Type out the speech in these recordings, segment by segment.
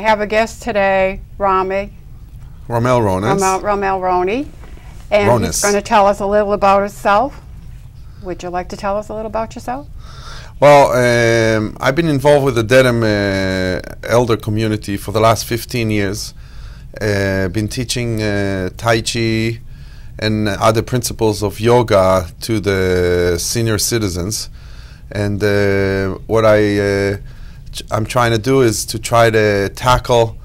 have a guest today, Rami. Ramel Ronis. Ramel Roni. And he's going to tell us a little about himself. Would you like to tell us a little about yourself? Well, I've been involved with the Dedham elder community for the last 15 years. Been teaching Tai Chi and other principles of yoga to the senior citizens. And what I'm trying to do is to try to tackle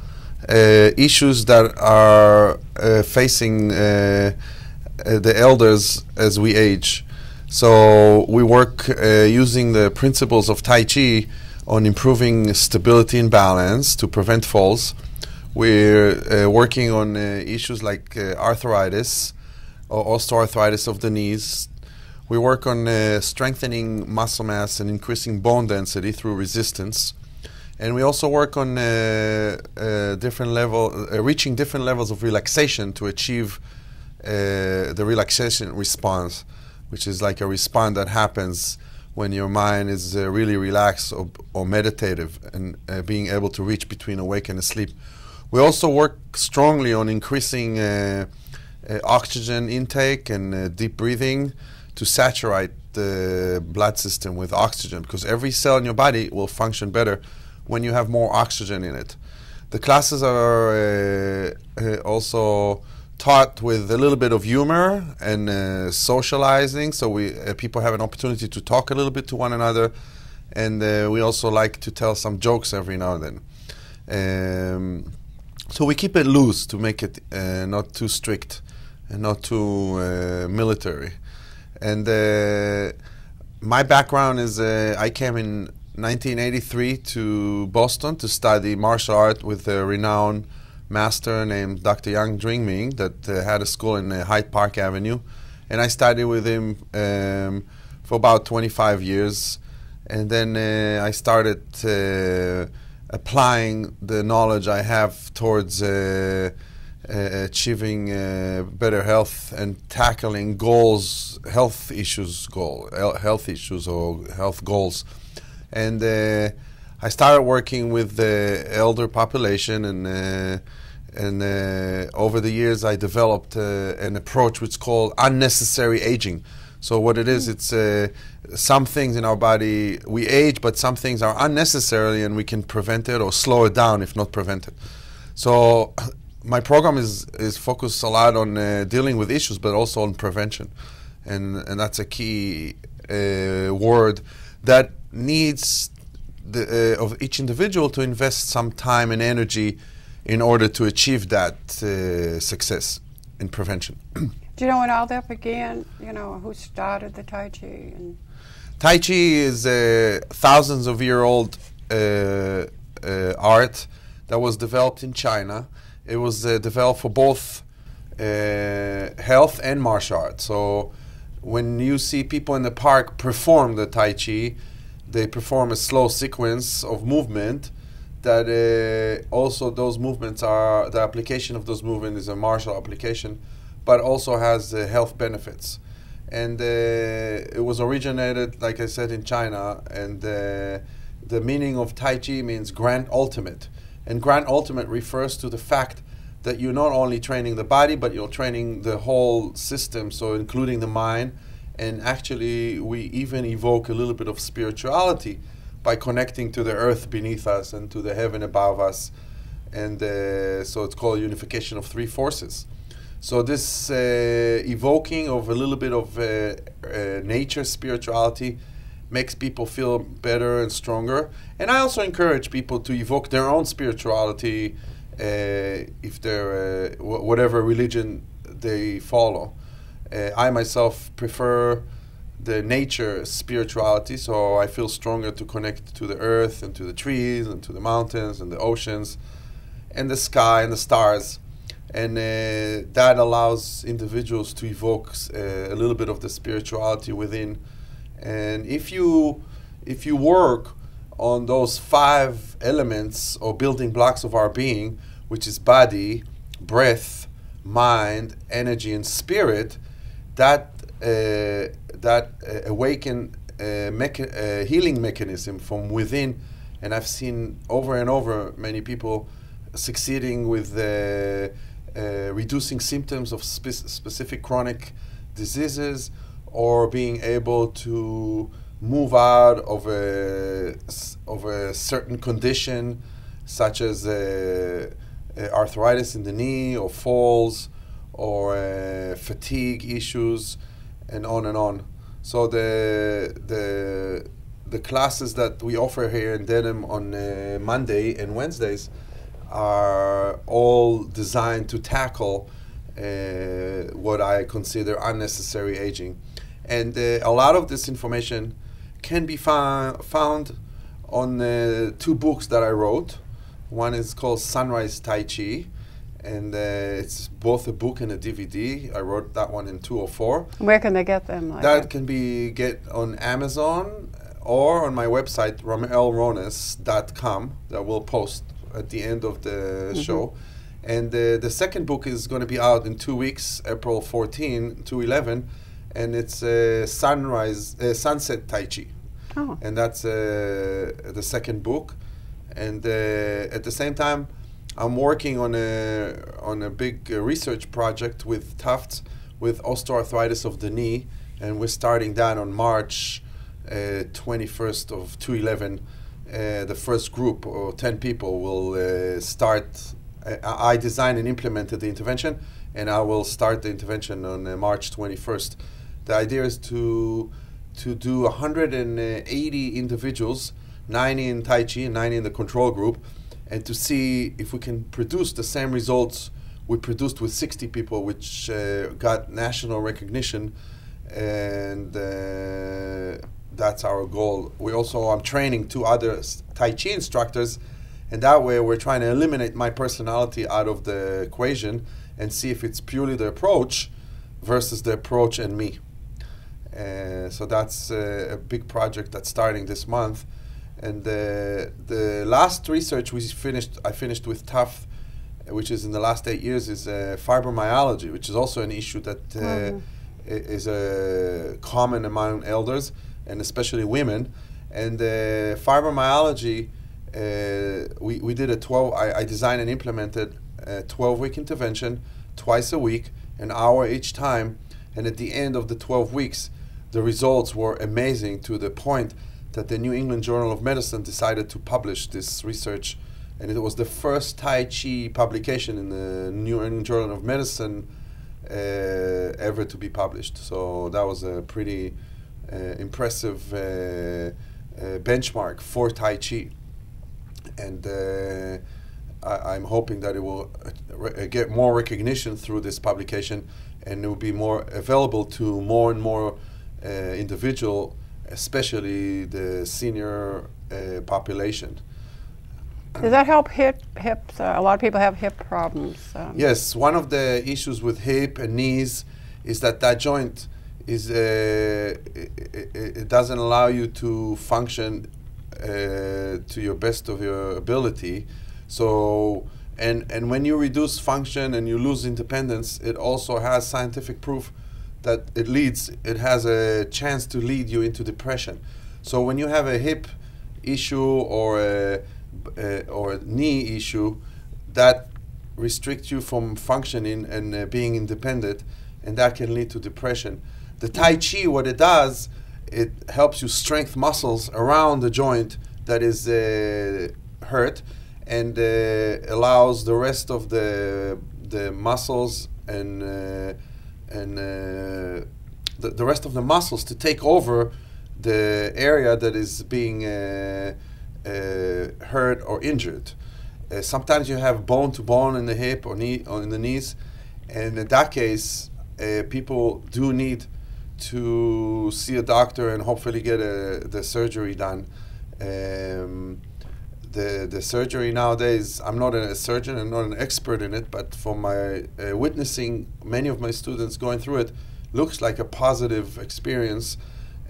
issues that are facing the elders as we age. So we work using the principles of Tai Chi on improving stability and balance to prevent falls. We're working on issues like arthritis or osteoarthritis of the knees. We work on strengthening muscle mass and increasing bone density through resistance. And we also work on reaching different levels of relaxation to achieve the relaxation response, which is like a response that happens when your mind is really relaxed or meditative and being able to reach between awake and asleep. We also work strongly on increasing oxygen intake and deep breathing to saturate the blood system with oxygen, because every cell in your body will function better when you have more oxygen in it. The classes are also taught with a little bit of humor and socializing, so people have an opportunity to talk a little bit to one another, and we also like to tell some jokes every now and then. So we keep it loose to make it not too strict and not too military. And my background is I came in 1983 to Boston to study martial art with a renowned master named Dr. Yang Dringming that had a school in Hyde Park Avenue. And I studied with him for about 25 years. And then I started applying the knowledge I have towards achieving better health and tackling goals, health issues or health goals. And I started working with the elder population, and over the years I developed an approach which is called unnecessary aging. So what it is, it's some things in our body, we age, but some things are unnecessary and we can prevent it or slow it down if not prevent it. So my program is focused a lot on dealing with issues, but also on prevention. And that's a key word that needs of each individual to invest some time and energy in order to achieve that success in prevention. Do you know when all that began? You know, who started the Tai Chi? Tai Chi is thousands of year old art that was developed in China. It was developed for both health and martial art. So when you see people in the park perform the Tai Chi, they perform a slow sequence of movement that also those movements are, the application of those movements is a martial application, but also has health benefits. And it was originated, like I said, in China, and the meaning of Tai Chi means grand ultimate. And grand ultimate refers to the fact that you're not only training the body, but you're training the whole system, so including the mind. And actually, we even evoke a little bit of spirituality by connecting to the earth beneath us and to the heaven above us. And so it's called unification of three forces. So this evoking of a little bit of nature spirituality makes people feel better and stronger. And I also encourage people to evoke their own spirituality if they're whatever religion they follow. I myself prefer the nature spirituality, so I feel stronger to connect to the earth and to the trees and to the mountains and the oceans and the sky and the stars. And that allows individuals to evoke a little bit of the spirituality within. And if you work on those 5 elements or building blocks of our being, which is body, breath, mind, energy, and spirit, that awaken healing mechanism from within. And I've seen over and over many people succeeding with reducing symptoms of specific chronic diseases, or being able to move out of a certain condition, such as arthritis in the knee, or falls, or fatigue issues, and on and on. So the classes that we offer here in Dedham on Monday and Wednesdays are all designed to tackle what I consider unnecessary aging. And a lot of this information can be found on 2 books that I wrote. One is called Sunrise Tai Chi, and it's both a book and a DVD. I wrote that one in 2004. Where can they get them? That can be get on Amazon or on my website, ramelrones.com, that we'll post at the end of the show. And the second book is going to be out in 2 weeks, April 14 to 11, and it's Sunset Tai Chi. Oh. And that's the second book. And at the same time, I'm working on a big research project with Tufts with osteoarthritis of the knee, and we're starting that on March 21st of 2011. The first group, or 10 people, will start. I designed and implemented the intervention, and I will start the intervention on March 21st. The idea is to do 180 individuals, 90 in Tai Chi and 90 in the control group, and to see if we can produce the same results we produced with 60 people, which got national recognition, and that's our goal. I'm training 2 other Tai Chi instructors, and that way we're trying to eliminate my personality out of the equation and see if it's purely the approach versus the approach and me. So that's a big project that's starting this month. And the last research I finished with Tufts, which is in the last 8 years, is fibromyalgia, which is also an issue that is common among elders, and especially women. And fibromyalgia, we did I designed and implemented a 12-week intervention, twice a week, an hour each time. And at the end of the 12 weeks, the results were amazing, to the point that the New England Journal of Medicine decided to publish this research. And it was the first Tai Chi publication in the New England Journal of Medicine ever to be published. So that was a pretty impressive benchmark for Tai Chi. And I'm hoping that it will get more recognition through this publication, and it will be more available to more and more individual, especially the senior population. Does that help hips? A lot of people have hip problems. Yes, one of the issues with hip and knees is that joint is it doesn't allow you to function to your best of your ability. So and when you reduce function and you lose independence, it also has scientific proof that it has a chance to lead you into depression. So when you have a hip issue or a knee issue, that restricts you from functioning and being independent, and that can lead to depression. The Tai Chi, what it does, it helps you strengthen muscles around the joint that is hurt, and allows the rest of the muscles and the rest of the muscles to take over the area that is being hurt or injured. Sometimes you have bone to bone in the hip or knee or in the knees, and in that case, people do need to see a doctor and hopefully get the surgery done. The surgery nowadays, I'm not a surgeon and not an expert in it, but from my witnessing many of my students going through it, looks like a positive experience.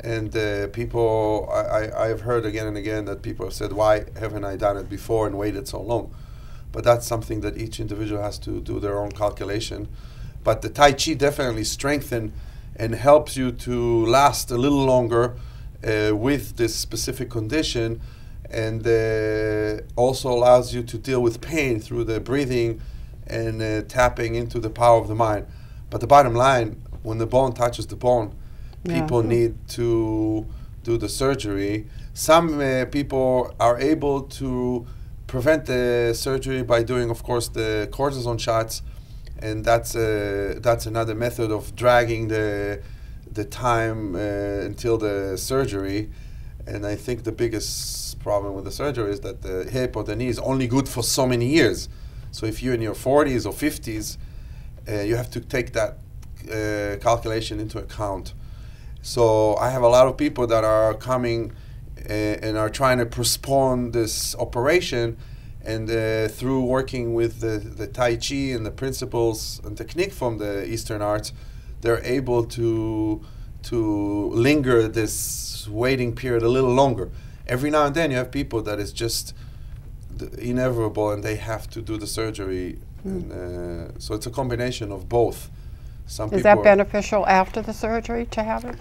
And people, I've heard again and again that people have said, why haven't I done it before and waited so long? But that's something that each individual has to do their own calculation. But the Tai Chi definitely strengthens and helps you to last a little longer with this specific condition. and also allows you to deal with pain through the breathing and tapping into the power of the mind. But the bottom line, when the bone touches the bone, people need to do the surgery. Some people are able to prevent the surgery by doing, of course, the cortisone shots, and that's another method of dragging the time until the surgery. And I think the biggest problem with the surgery is that the hip or the knee is only good for so many years. So if you're in your 40s or 50s, you have to take that calculation into account. So I have a lot of people that are coming and are trying to postpone this operation, and through working with the Tai Chi and the principles and technique from the Eastern arts, they're able to linger this waiting period a little longer. Every now and then you have people that is just inevitable and they have to do the surgery. And, so it's a combination of both. Is that beneficial after the surgery to have it?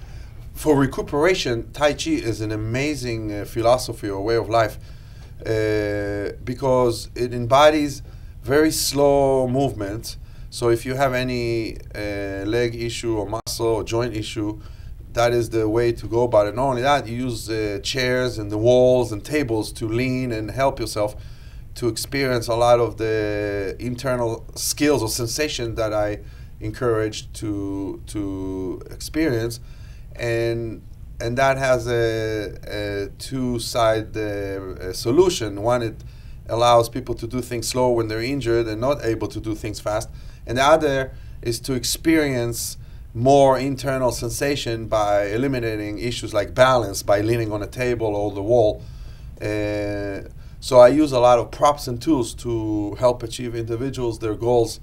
For recuperation, Tai Chi is an amazing philosophy or way of life because it embodies very slow movement. So if you have any leg issue or muscle or joint issue, that is the way to go about it. Not only that, you use chairs and the walls and tables to lean and help yourself to experience a lot of the internal skills or sensation that I encourage to experience. And that has a two-side solution. One, it allows people to do things slow when they're injured and not able to do things fast. And the other is to experience more internal sensation by eliminating issues like balance, by leaning on a table or the wall. So I use a lot of props and tools to help achieve individuals their goals.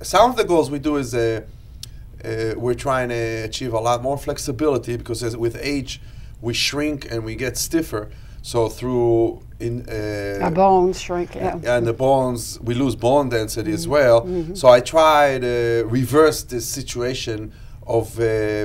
Some of the goals we do is we're trying to achieve a lot more flexibility, because with age we shrink and we get stiffer. So through our bones shrink, and the bones, we lose bone density as well. So I try to reverse this situation of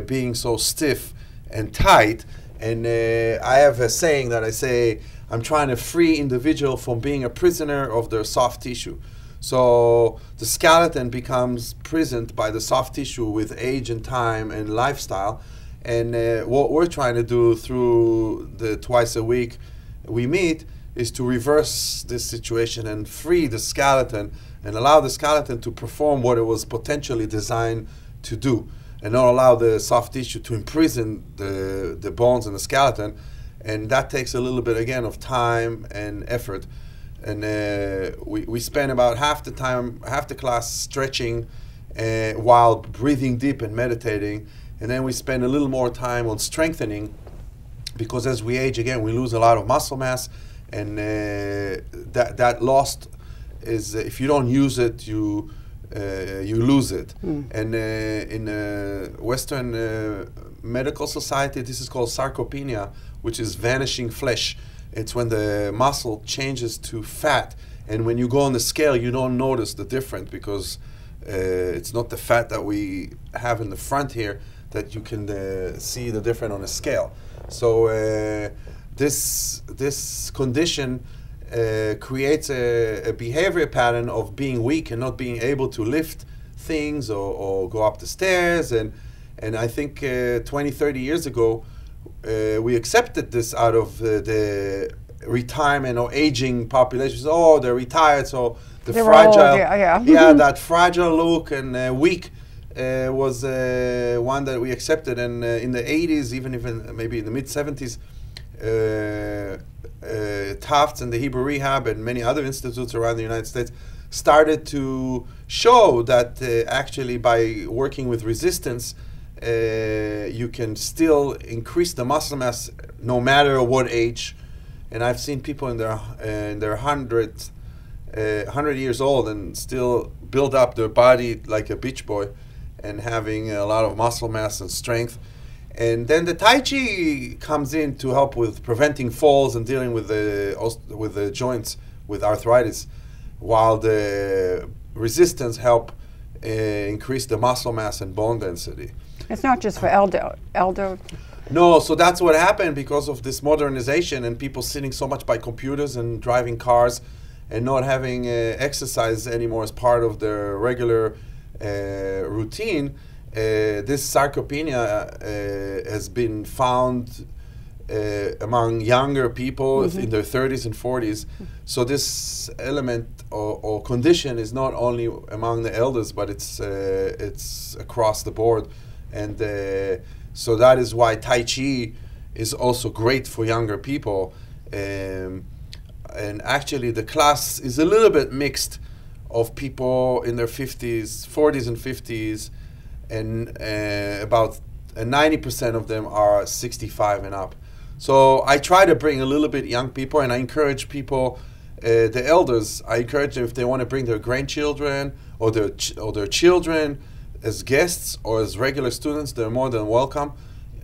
being so stiff and tight. And I have a saying that I say, I'm trying to free individual from being a prisoner of their soft tissue. So the skeleton becomes prisoned by the soft tissue with age and time and lifestyle. And what we're trying to do through the twice a week we meet is to reverse this situation and free the skeleton and allow the skeleton to perform what it was potentially designed to do, and not allow the soft tissue to imprison the bones and the skeleton. And that takes a little bit, again, of time and effort. And we spend about half the class stretching while breathing deep and meditating. And then we spend a little more time on strengthening, because as we age, again, we lose a lot of muscle mass. And that lost is, if you don't use it, you lose it. And in Western medical society, this is called sarcopenia, which is vanishing flesh. It's when the muscle changes to fat, and when you go on the scale, you don't notice the difference, because it's not the fat that we have in the front here that you can see the difference on a scale. So this condition creates a behavior pattern of being weak and not being able to lift things or go up the stairs. And I think 20, 30 years ago, we accepted this out of the retirement or aging population. Oh, they're retired, so they're fragile. Old, yeah, that fragile look and weak was one that we accepted. And in the 80s, even maybe in the mid-70s, Tufts and the Hebrew Rehab and many other institutes around the United States started to show that actually by working with resistance, you can still increase the muscle mass no matter what age. And I've seen people in their 100 years old and still build up their body like a beach boy and having a lot of muscle mass and strength. And then the Tai Chi comes in to help with preventing falls and dealing with the joints with arthritis, while the resistance help increase the muscle mass and bone density. It's not just for elder. No, so that's what happened because of this modernization and people sitting so much by computers and driving cars and not having exercise anymore as part of their regular routine. This sarcopenia has been found among younger people in their 30s and 40s. So this element or condition is not only among the elders, but it's across the board. And so that is why Tai Chi is also great for younger people. And actually the class is a little bit mixed of people in their 40s and 50s, and about 90% of them are 65 and up. So I try to bring a little bit young people, and I encourage people, the elders, I encourage them if they want to bring their grandchildren or their children as guests or as regular students, they're more than welcome.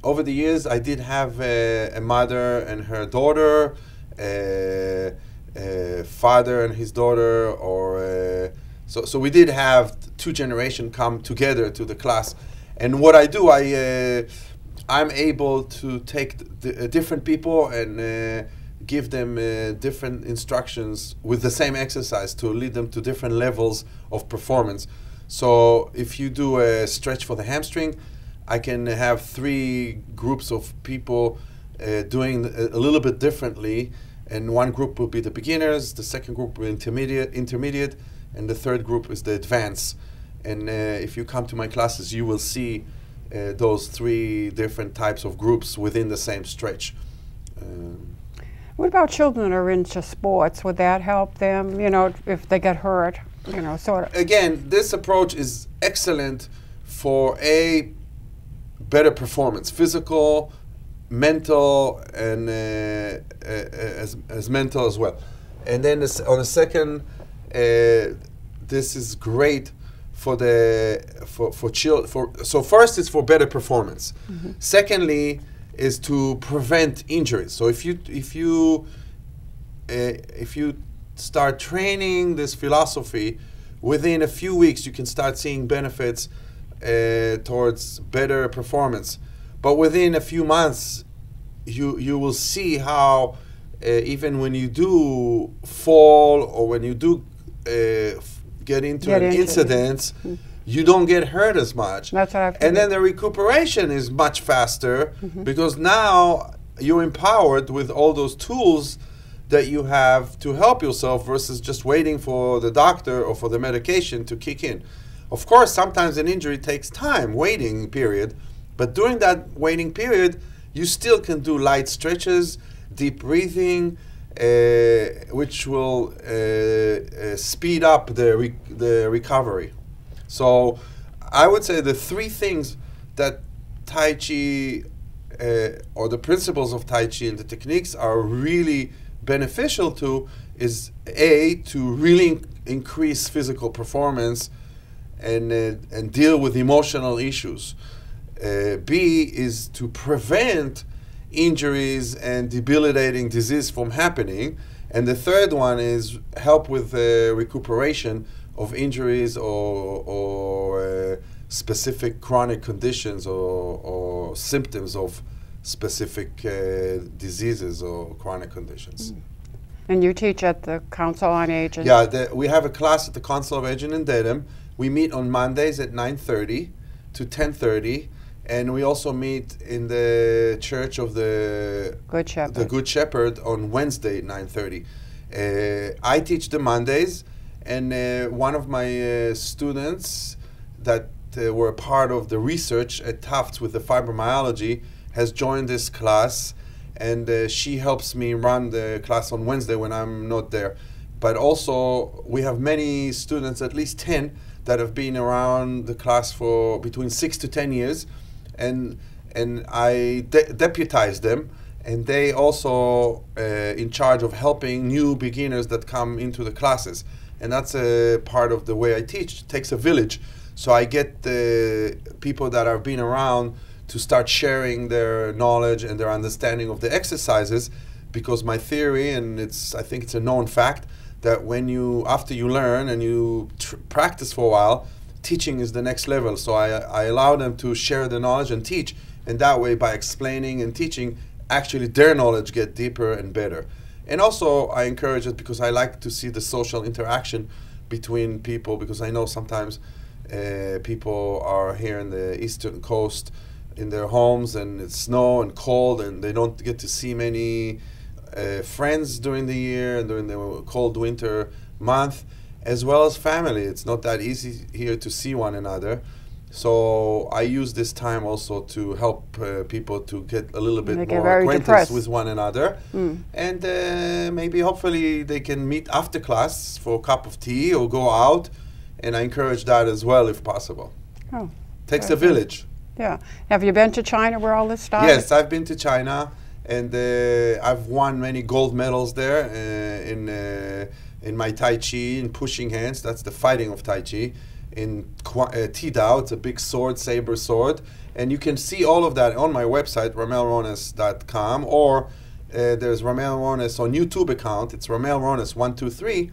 Over the years, I did have a mother and her daughter, a father and his daughter, or so we did have two generations come together to the class. And what I do, I'm able to take different people and give them different instructions with the same exercise to lead them to different levels of performance. So if you do a stretch for the hamstring, I can have 3 groups of people doing a little bit differently, and one group will be the beginners, the second group will be intermediate, and the third group is the advanced. And if you come to my classes, you will see those 3 different types of groups within the same stretch. What about children that are into sports? Would that help them, you know, if they get hurt, you know, sort of? Again, this approach is excellent for a better performance, physical, mental, and as mental as well. And then on the second, this is great for children. So first, it's for better performance. Secondly, is to prevent injuries. So if you start training this philosophy, within a few weeks you can start seeing benefits towards better performance. But within a few months, you will see how even when you do fall or when you do get into an incident, you don't get hurt as much. That's what I've and then the recuperation is much faster because now you're empowered with all those tools that you have to help yourself versus just waiting for the doctor or for the medication to kick in. Of course, sometimes an injury takes time, waiting period, but during that waiting period, you still can do light stretches, deep breathing, which will speed up the recovery. So I would say the 3 things that Tai Chi or the principles of Tai Chi and the techniques are really beneficial to is A, to really increase physical performance and deal with emotional issues. B is to prevent injuries and debilitating disease from happening. And the third one is help with recuperation of injuries or specific chronic conditions or symptoms of specific diseases or chronic conditions. And you teach at the Council on Aging? Yeah, we have a class at the Council of Aging in Dedham. We meet on Mondays at 9:30 to 10:30, and we also meet in the Church of the Good Shepherd on Wednesday at 9:30. I teach the Mondays, and one of my students that were a part of the research at Tufts with the fibromyalgia has joined this class, and she helps me run the class on Wednesday when I'm not there. But also, we have many students, at least 10, that have been around the class for between 6 to 10 years, and I deputize them, and they also in charge of helping new beginners that come into the classes. And that's a part of the way I teach. It takes a village. So I get the people that have been around to start sharing their knowledge and their understanding of the exercises, because my theory, and I think it's a known fact, that when after you learn and you practice for a while, teaching is the next level. So I allow them to share the knowledge and teach. And that way, by explaining and teaching, actually their knowledge get deeper and better. And also, I encourage it because I like to see the social interaction between people, because I know sometimes people are here in the eastern coast in their homes and it's snow and cold and they don't get to see many friends during the year and during the cold winter month, as well as family. It's not that easy here to see one another. So I use this time also to help people to get a little bit more acquaintance with one another. And maybe hopefully they can meet after class for a cup of tea or go out. And I encourage that as well if possible. Oh, takes a village. Yeah. Have you been to China where all this started? Yes, I've been to China, and I've won many gold medals there in my Tai Chi, in pushing hands. That's the fighting of Tai Chi. In Ti Dao, it's a big sword, saber sword. And you can see all of that on my website, ramelrones.com, or there's Ramel Rones on YouTube account. It's Ramel Rones 123,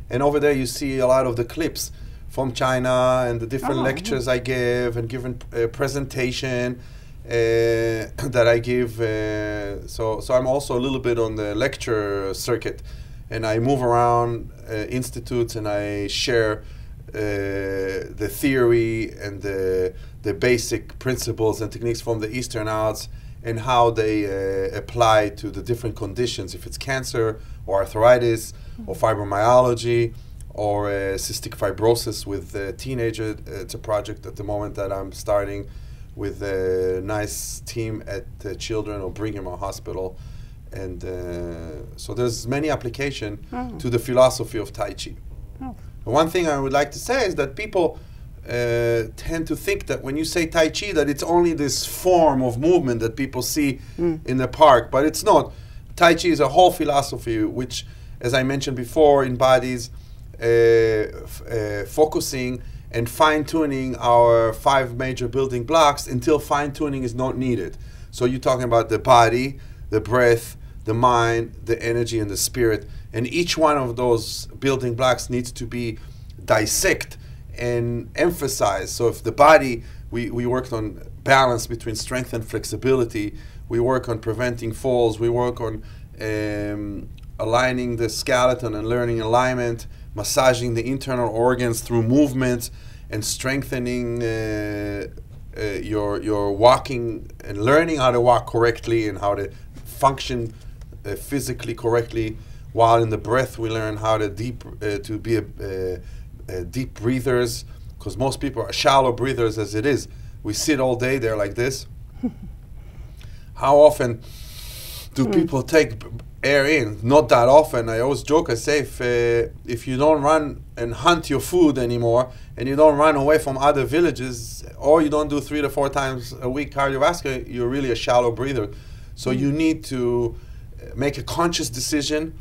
and over there you see a lot of the clips from China and the different lectures I give and given presentation that I give. So I'm also a little bit on the lecture circuit, and I move around institutes and I share the theory and the basic principles and techniques from the Eastern arts and how they apply to the different conditions, if it's cancer or arthritis or fibromyalgia or cystic fibrosis with teenagers. It's a project at the moment that I'm starting with a nice team at Children or Brigham Hospital. And so there's many application to the philosophy of Tai Chi. One thing I would like to say is that people tend to think that when you say Tai Chi that it's only this form of movement that people see in the park, but it's not. Tai Chi is a whole philosophy which, as I mentioned before, embodies focusing and fine-tuning our 5 major building blocks until fine-tuning is not needed. So you're talking about the body, the breath, the mind, the energy, and the spirit. And each one of those building blocks needs to be dissected and emphasized. So if the body, we worked on balance between strength and flexibility. We work on preventing falls. We work on aligning the skeleton and learning alignment, massaging the internal organs through movement, and strengthening your walking and learning how to walk correctly and how to function physically correctly. While in the breath, we learn how to be deep breathers, because most people are shallow breathers as it is. We sit all day there like this. How often do people take air in? Not that often. I always joke, I say, if you don't run and hunt your food anymore, and you don't run away from other villages, or you don't do 3 to 4 times a week cardiovascular, you're really a shallow breather. So you need to make a conscious decision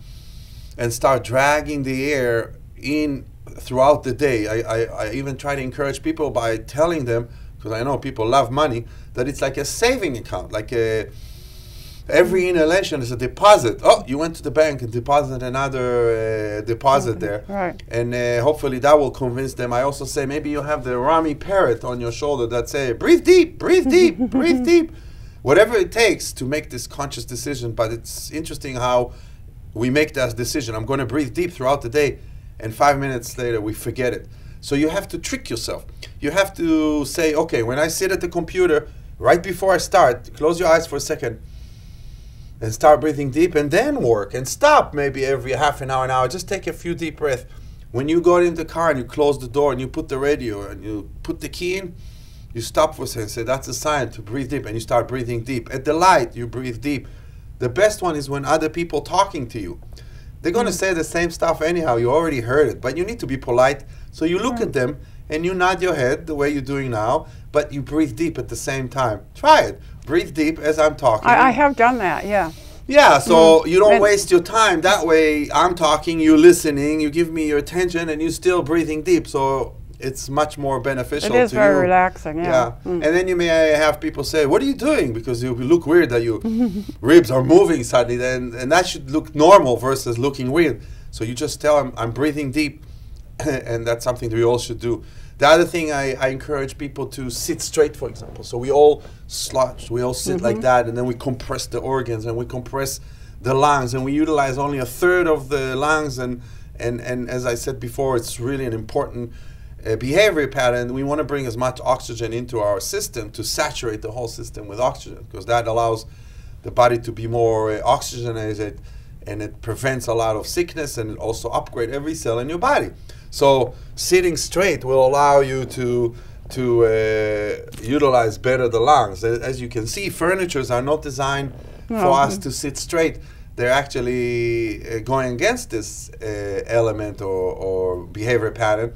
and start dragging the air in throughout the day. I even try to encourage people by telling them, because I know people love money, that it's like a saving account, like every inhalation is a deposit. Oh, you went to the bank and deposited another deposit there. Right. And hopefully that will convince them. I also say maybe you have the Rami parrot on your shoulder that say, breathe deep, breathe deep, breathe deep. Whatever it takes to make this conscious decision. But it's interesting how we make that decision. I'm going to breathe deep throughout the day, and 5 minutes later we forget it. So you have to trick yourself. You have to say, okay, when I sit at the computer, right before I start, close your eyes for a second and start breathing deep, and then work, and stop maybe every half an hour, just take a few deep breaths. When you go in the car and you close the door and you put the radio and you put the key in, you stop for a second and say, that's a sign to breathe deep, and you start breathing deep. At the light, you breathe deep. The best one is when other people talking to you. They're going to say the same stuff anyhow. You already heard it, but you need to be polite. So you look at them and you nod your head the way you're doing now, but you breathe deep at the same time. Try it. Breathe deep as I'm talking. I have done that, yeah. Yeah, so you don't waste your time. That way I'm talking, you're listening, you give me your attention, and you're still breathing deep. So it's much more beneficial to you. It is very relaxing, yeah. And then you may have people say, what are you doing? Because you look weird that your ribs are moving suddenly, and that should look normal versus looking weird. So you just tell them, I'm breathing deep, and that's something that we all should do. The other thing I encourage people to sit straight, for example. So we all slouch, we all sit like that, and then we compress the organs and we compress the lungs, and we utilize only a third of the lungs. And as I said before, it's really an important behavior pattern. We want to bring as much oxygen into our system to saturate the whole system with oxygen, because that allows the body to be more oxygenated, and it prevents a lot of sickness, and it also upgrade every cell in your body. So sitting straight will allow you to utilize better the lungs. As you can see, furnitures are not designed for us to sit straight. They're actually going against this element or behavior pattern.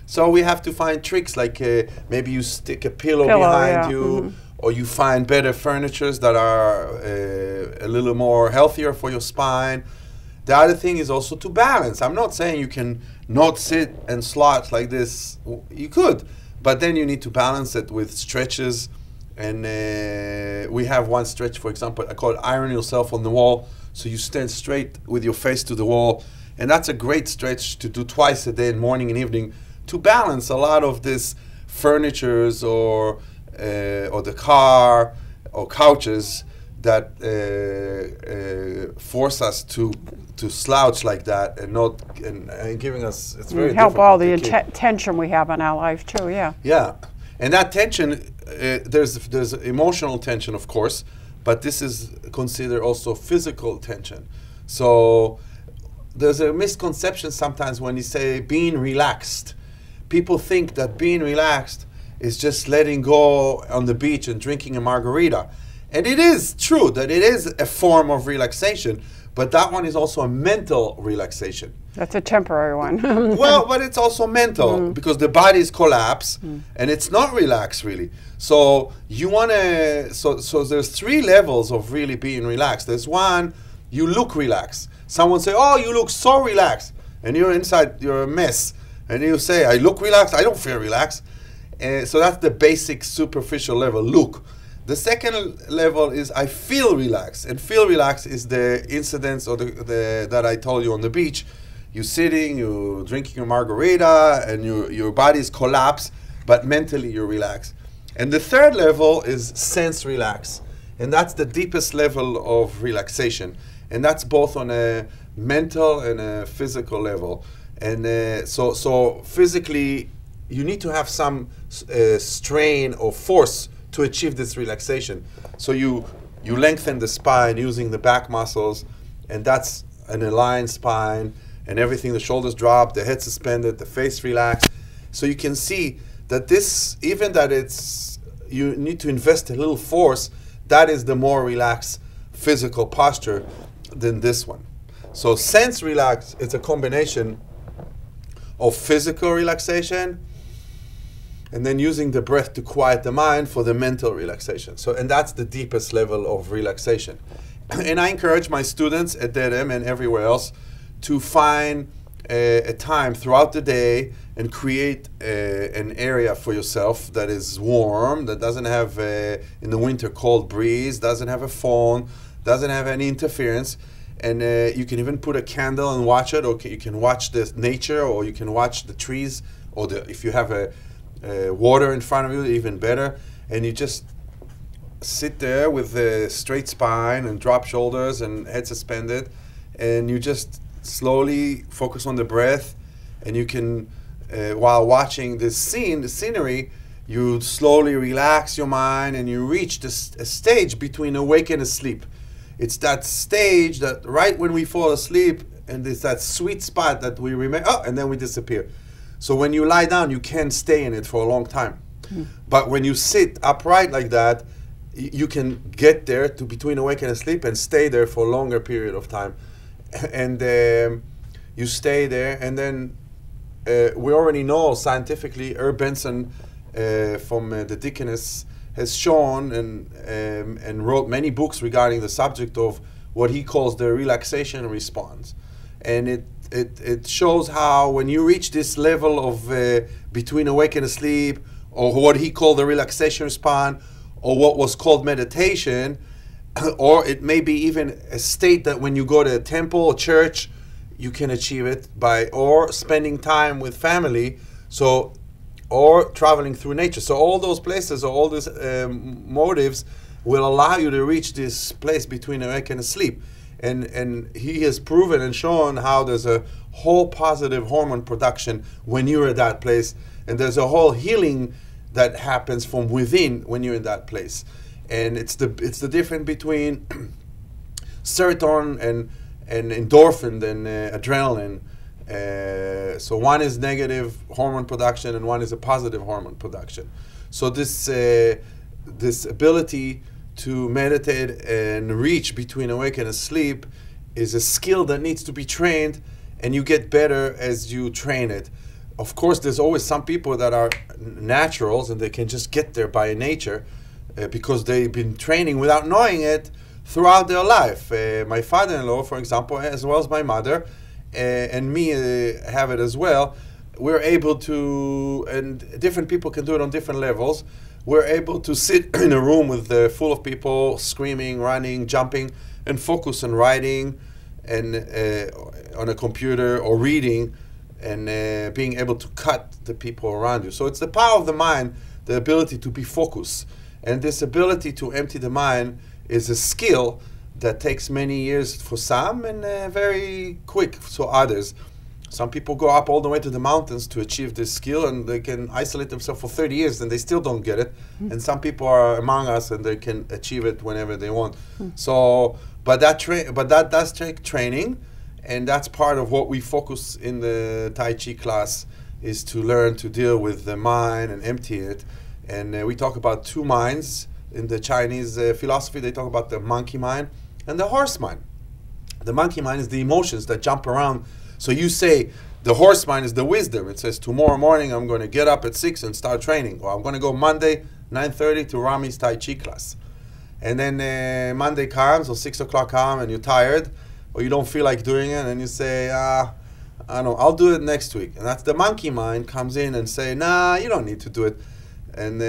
So we have to find tricks, like maybe you stick a pillow behind you, or you find better furnitures that are a little more healthier for your spine. The other thing is also to balance. I'm not saying you can not sit and slouch like this. You could, but then you need to balance it with stretches. And we have one stretch, for example, I call it iron yourself on the wall. So you stand straight with your face to the wall. And that's a great stretch to do twice a day, morning and evening, to balance a lot of this furnitures or the car or couches that force us to slouch like that, and not and giving us, it's very help all the difficult tension we have in our life too. Yeah, and that tension, there's emotional tension, of course, but this is considered also physical tension. So there's a misconception sometimes when you say being relaxed. People think that being relaxed is just letting go on the beach and drinking a margarita. And it is true that it is a form of relaxation, but that one is also a mental relaxation. That's a temporary one. Well, but it's also mental, because the body's collapse and it's not relaxed really. So you want to, so there's 3 levels of really being relaxed. There's one, you look relaxed. Someone say, oh, you look so relaxed, and you're inside, you're a mess. And you say, I look relaxed, I don't feel relaxed. So that's the basic superficial level, look. The second level is I feel relaxed, and feel relaxed is the incidents or the that I told you on the beach. You're sitting, you're drinking a margarita, and your body's collapsed, but mentally you're relaxed. And the third level is sense relax, and that's the deepest level of relaxation, and that's both on a mental and a physical level. And so physically, you need to have some strain or force to achieve this relaxation. So you lengthen the spine using the back muscles, and that's an aligned spine, and everything, the shoulders drop, the head suspended, the face relaxed. So you can see that this, even that it's, you need to invest a little force, that is the more relaxed physical posture than this one. So sense relax, it's a combination of physical relaxation and then using the breath to quiet the mind for the mental relaxation. So, and that's the deepest level of relaxation. And I encourage my students at DEDM and everywhere else to find a time throughout the day and create an area for yourself that is warm, that doesn't have, in the winter, cold breeze, doesn't have a phone, doesn't have any interference. And you can even put a candle and watch it, or you can watch the nature, or you can watch the trees, or if you have a water in front of you, even better. And you just sit there with a straight spine and drop shoulders and head suspended, and you just slowly focus on the breath. And you can, while watching this scene, the scenery, you slowly relax your mind, and you reach this a stage between awake and asleep. It's that stage that right when we fall asleep, and it's that sweet spot that we remember, and then we disappear. So when you lie down, you can't stay in it for a long time. But when you sit upright like that, you can get there to between awake and asleep and stay there for a longer period of time. And you stay there, and then we already know scientifically, Herb Benson from the Deaconess has shown and wrote many books regarding the subject of what he calls the relaxation response. And it shows how when you reach this level of between awake and asleep, or what he called the relaxation response, or what was called meditation, or it may be even a state that when you go to a temple or church, you can achieve it by, or spending time with family. So or traveling through nature. So all those places, or all these motives will allow you to reach this place between awake and asleep. And he has proven and shown how there's a whole positive hormone production when you're at that place, and there's a whole healing that happens from within when you're in that place. And it's the difference between serotonin and endorphin and adrenaline. So one is negative hormone production and one is a positive hormone production. So this ability to meditate and reach between awake and asleep is a skill that needs to be trained, and you get better as you train it. Of course, there's always some people that are naturals and they can just get there by nature because they've been training without knowing it throughout their life. My father-in-law, for example, as well as my mother, and me have it as well. We're able to, and different people can do it on different levels. We're able to sit in a room with full of people screaming, running, jumping, and focus on writing and on a computer or reading, and being able to cut the people around you. So it's the power of the mind, the ability to be focused. And this ability to empty the mind is a skill that takes many years for some and very quick for others. Some people go up all the way to the mountains to achieve this skill, and they can isolate themselves for 30 years and they still don't get it. And some people are among us and they can achieve it whenever they want. So, but that does take training, and that's part of what we focus in the Tai Chi class, is to learn to deal with the mind and empty it. And we talk about two minds. In the Chinese philosophy, they talk about the monkey mind and the horse mind. The monkey mind is the emotions that jump around. So you say the horse mind is the wisdom. It says tomorrow morning I'm going to get up at 6 and start training. Or I'm going to go Monday 9:30 to Rami's Tai Chi class. And then Monday comes, or 6 o'clock comes, and you're tired, or you don't feel like doing it, and you say, I don't know, I'll do it next week. And that's the monkey mind comes in and say, nah, you don't need to do it. And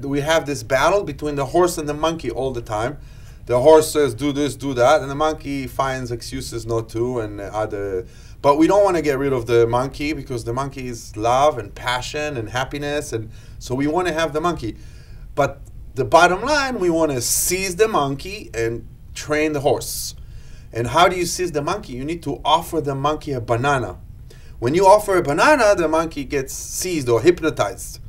we have this battle between the horse and the monkey all the time. The horse says, do this, do that, and the monkey finds excuses not to, and other. But we don't want to get rid of the monkey, because the monkey is love and passion and happiness, and so we want to have the monkey. But the bottom line, we want to seize the monkey and train the horse. And how do you seize the monkey? You need to offer the monkey a banana. When you offer a banana, the monkey gets seized or hypnotized.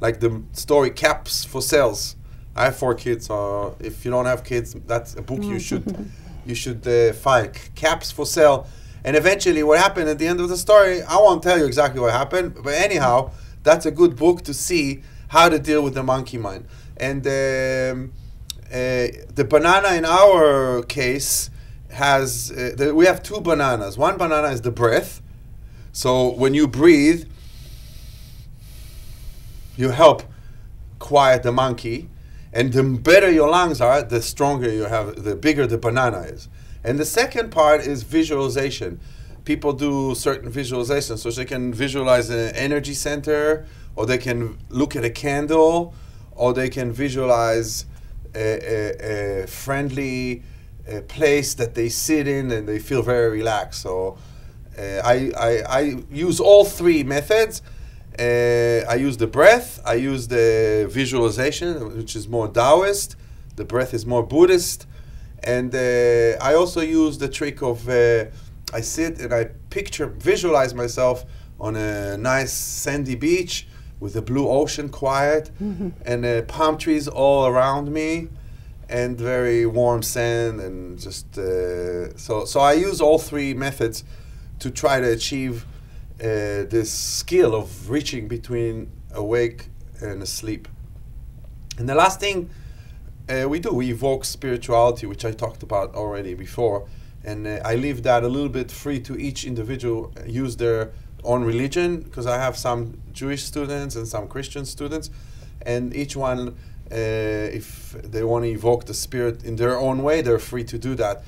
Like the story Caps for Sales. I have 4 kids, so if you don't have kids, that's a book you should find. Caps for Sale. And eventually what happened at the end of the story, I won't tell you exactly what happened, but anyhow, that's a good book to see how to deal with the monkey mind. And the banana in our case has, we have 2 bananas. One banana is the breath. So when you breathe, you help quiet the monkey. And the better your lungs are, the stronger you have, the bigger the banana is. And the second part is visualization. People do certain visualizations, so they can visualize an energy center, or they can look at a candle, or they can visualize a friendly place that they sit in and they feel very relaxed. So I use all 3 methods. I use the breath, I use the visualization, which is more Taoist, the breath is more Buddhist, and I also use the trick of I sit and I visualize myself on a nice sandy beach with the blue ocean quiet, and palm trees all around me, and very warm sand, and just so I use all 3 methods to try to achieve this skill of reaching between awake and asleep. And the last thing we do, we evoke spirituality, which I talked about already before, and I leave that a little bit free to each individual use their own religion, because I have some Jewish students and some Christian students, and each one, if they want to evoke the spirit in their own way, they're free to do that.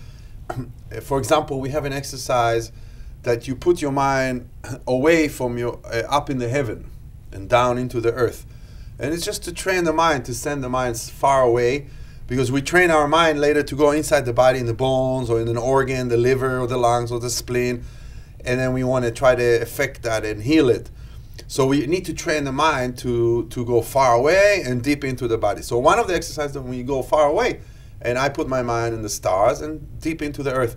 For example, we have an exercise that you put your mind away from your, up in the heaven and down into the earth. And it's just to train the mind, to send the mind far away, because we train our mind later to go inside the body, in the bones, or in an organ, the liver, or the lungs, or the spleen, and then we want to try to affect that and heal it. So we need to train the mind to go far away and deep into the body. So one of the exercises when you go far away, and I put my mind in the stars and deep into the earth.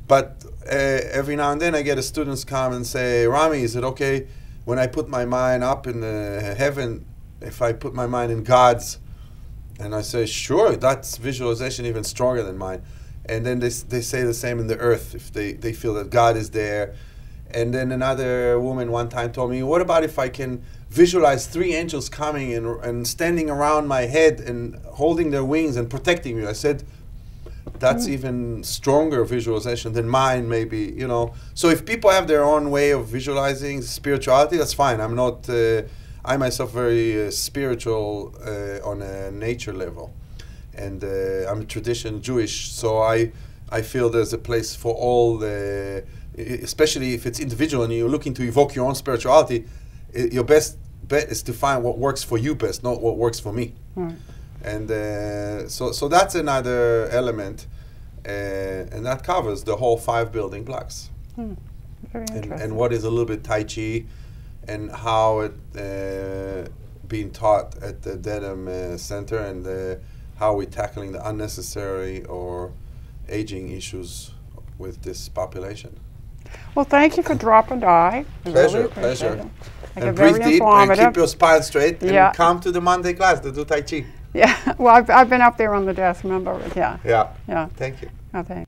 But every now and then I get students come and say, Rami, is it okay when I put my mind up in the heaven, if I put my mind in God's? And I say, sure, that's visualization even stronger than mine. And then they say the same in the earth, if they feel that God is there. And then another woman one time told me, what about if I can visualize 3 angels coming and standing around my head and holding their wings and protecting me? I said, that's even stronger visualization than mine, maybe, you know. So if people have their own way of visualizing spirituality, that's fine. I'm not, I myself very spiritual on a nature level. And I'm tradition Jewish, so I feel there's a place for all the, especially if it's individual and you're looking to evoke your own spirituality, your best bet is to find what works for you best, not what works for me. And so that's another element, and that covers the whole 5 building blocks. Very interesting. And what is a little bit Tai Chi, and how it being taught at the Dedham Center, and how we're tackling the unnecessary or aging issues with this population. Well, thank you for dropping by. Pleasure. And breathe deep and keep your spine straight, and come to the Monday class to do Tai Chi. Yeah, well, I've been up there on the desk, remember? Yeah. Yeah. Thank you. Okay.